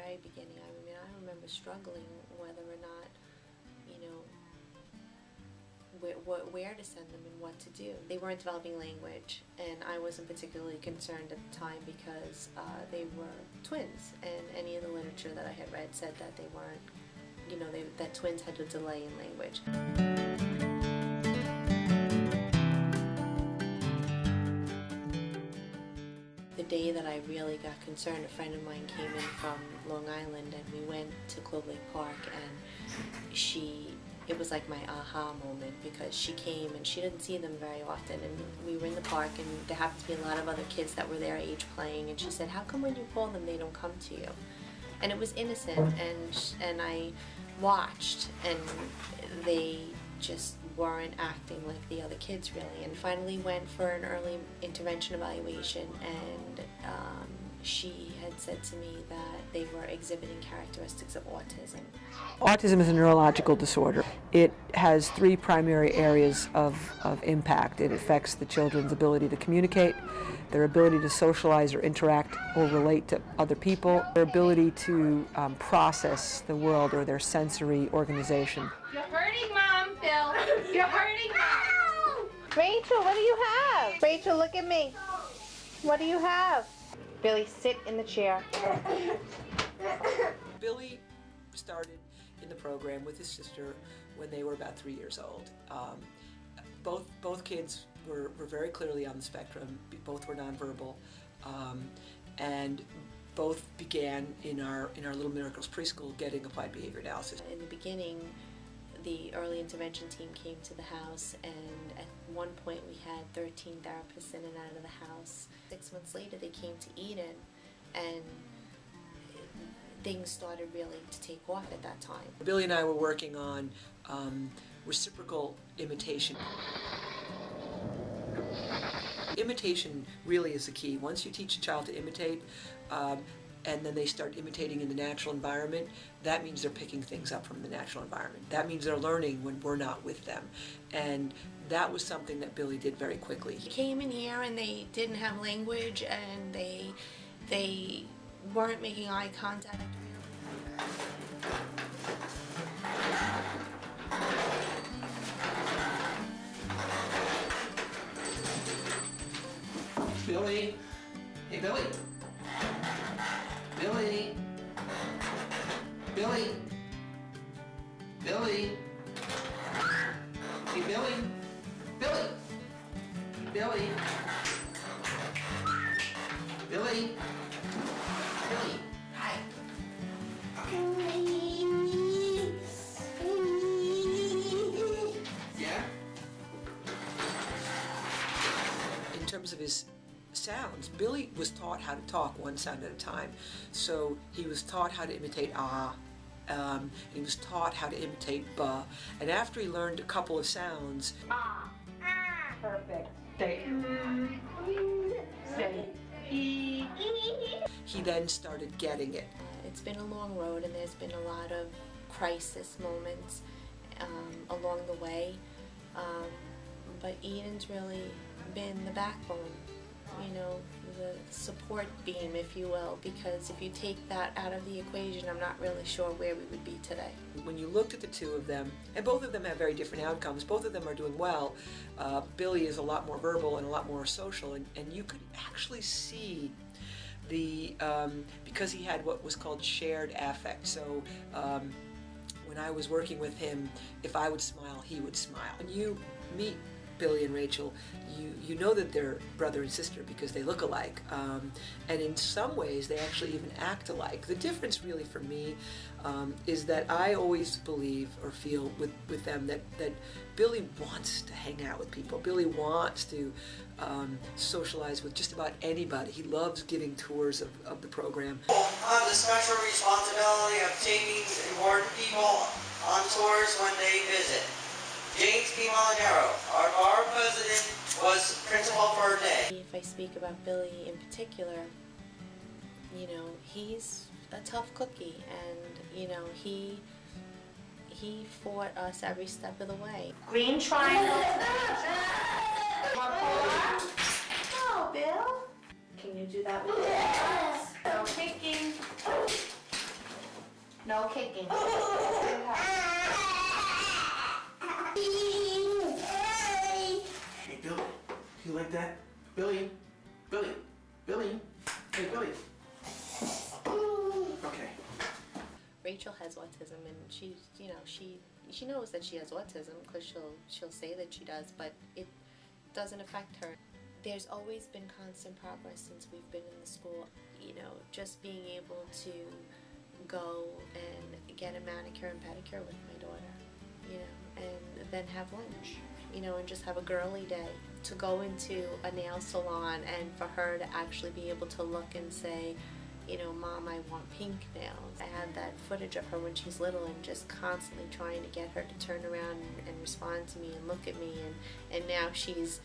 very beginning. I mean, I remember struggling whether or not, you know, where to send them and what to do. They weren't developing language, and I wasn't particularly concerned at the time because they were twins, and any of the literature that I had read said that they weren't, you know, that twins had a delay in language. The day that I really got concerned, a friend of mine came in from Long Island, and we went to Clove Lake Park, and it was like my aha moment, because she came and she didn't see them very often, and we were in the park and there happened to be a lot of other kids that were their age playing, and she said, how come when you call them they don't come to you? And it was innocent, and I watched, and they just weren't acting like the other kids really, and finally went for an early intervention evaluation, and she had said to me that they were exhibiting characteristics of autism. Autism is a neurological disorder. It has three primary areas of impact. It affects the children's ability to communicate, their ability to socialize or interact or relate to other people, their ability to process the world, or their sensory organization. You're hurting, Mom, Phil. You're hurting, Mom. Rachel, what do you have? Rachel, look at me. What do you have? Billy, sit in the chair. Billy started in the program with his sister when they were about 3 years old. Both kids were very clearly on the spectrum. Both were nonverbal, and both began in our Little Miracles preschool getting applied behavior analysis. In the beginning, the early intervention team came to the house, and at one point we had 13 therapists in and out of the house. 6 months later they came to Eden, and things started really to take off at that time. Billy and I were working on reciprocal imitation. Imitation really is the key. Once you teach a child to imitate, and then they start imitating in the natural environment, that means they're picking things up from the natural environment. That means they're learning when we're not with them. And that was something that Billy did very quickly. They came in here and they didn't have language, and they weren't making eye contact. Billy. Hey, Billy. Billy. Billy. Billy. Hey, Billy. Billy. Billy. Billy. Billy. Hi. Yeah? In terms of his sounds, Billy was taught how to talk one sound at a time. So he was taught how to imitate ah, he was taught how to imitate ba, and after he learned a couple of sounds, Ah. Perfect. Say say e. he then started getting it. It's been a long road, and there's been a lot of crisis moments along the way, but Eden's really been the backbone, you know, the support beam, if you will, because if you take that out of the equation, I'm not really sure where we would be today. When you looked at the two of them, and both of them have very different outcomes, both of them are doing well. Billy is a lot more verbal and a lot more social, and you could actually see the, because he had what was called shared affect. So when I was working with him, if I would smile, he would smile. When you meet Billy and Rachel, you know that they're brother and sister because they look alike, and in some ways they actually even act alike. The difference really for me is that I always believe or feel with them that Billy wants to hang out with people. Billy wants to socialize with just about anybody. He loves giving tours of the program. I have the special responsibility of taking important people on tours when they visit. James P. Molinaro, our president, was principal for a day. If I speak about Billy in particular, you know, he's a tough cookie, and you know, he fought us every step of the way. Green triangle. Oh, Bill. Can you do that with your hands? No kicking. No kicking. Hey, Billy. You like that? Billy? Billy? Billy? Hey, Billy. Okay. Rachel has autism, and she knows that she has autism because she'll say that she does, but it doesn't affect her. There's always been constant progress since we've been in the school. You know, just being able to go and get a manicure and pedicure with my daughter, you know, and then have lunch, you know, and just have a girly day. To go into a nail salon and for her to actually be able to look and say, you know, Mom, I want pink nails. I had that footage of her when she's little and just constantly trying to get her to turn around and respond to me and look at me, and now she's,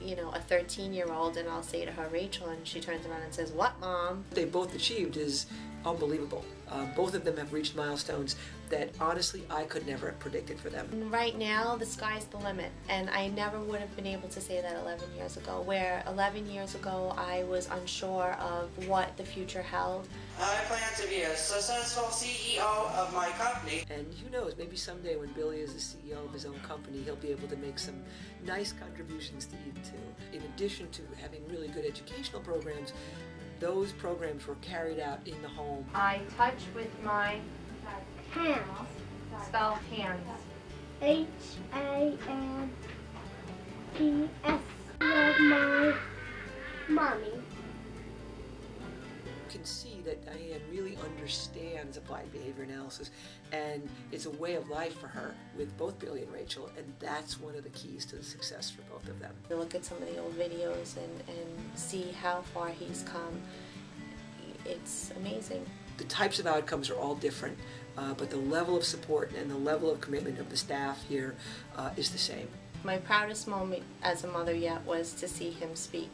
you know, a 13-year-old, and I'll say to her, Rachel, and she turns around and says, what, Mom? What they both achieved is unbelievable. Both of them have reached milestones that honestly I could never have predicted for them. Right now, the sky's the limit, and I never would have been able to say that 11 years ago, where 11 years ago I was unsure of what the future held. I plan to be a successful CEO of my company. And who knows, maybe someday when Billy is the CEO of his own company, he'll be able to make some nice contributions to Eden too. In addition to having really good educational programs, those programs were carried out in the home. I touch with my Hands. spell hands. Hands. Love my mommy. You can see that Diane really understands applied behavior analysis, and it's a way of life for her with both Billy and Rachel, and that's one of the keys to the success for both of them. You look at some of the old videos and see how far he's come. It's amazing. The types of outcomes are all different, but the level of support and the level of commitment of the staff here is the same. My proudest moment as a mother yet was to see him speak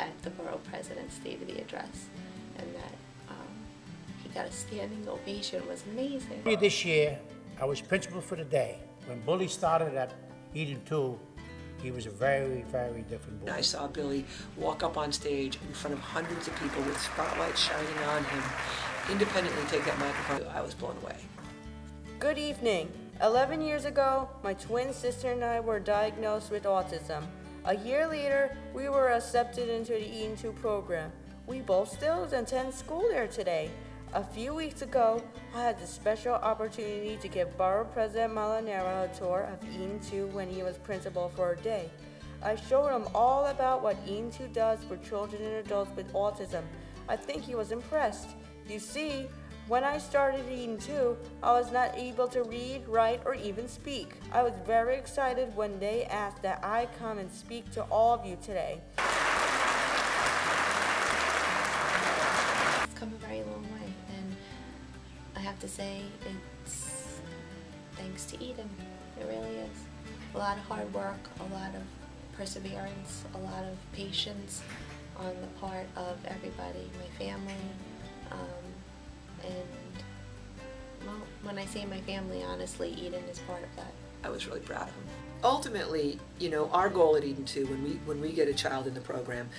at the borough president's State of the Address, and that he got a standing ovation was amazing. This year, I was principal for the day. When Bully started at Eden 2, he was a very, very different boy. I saw Billy walk up on stage in front of hundreds of people with spotlights shining on him, independently take that microphone. I was blown away. Good evening. 11 years ago, my twin sister and I were diagnosed with autism. A year later, we were accepted into the Eden 2 program. We both still attend school there today. A few weeks ago, I had the special opportunity to give Borough President Molinaro a tour of Eden 2 when he was principal for a day. I showed him all about what Eden 2 does for children and adults with autism. I think he was impressed. You see, when I started Eden 2, I was not able to read, write, or even speak. I was very excited when they asked that I come and speak to all of you today. It's come a very long way, and I have to say it's thanks to Eden. It really is. A lot of hard work, a lot of perseverance, a lot of patience on the part of everybody, my family, and well, when I say my family, honestly, Eden is part of that. I was really proud of him. Ultimately, you know, our goal at Eden 2, when we get a child in the program,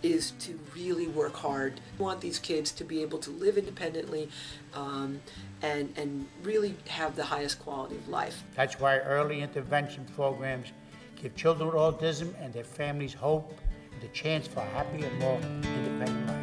is to really work hard. We want these kids to be able to live independently and really have the highest quality of life. That's why early intervention programs give children with autism and their families hope and the chance for a happy and more independent life.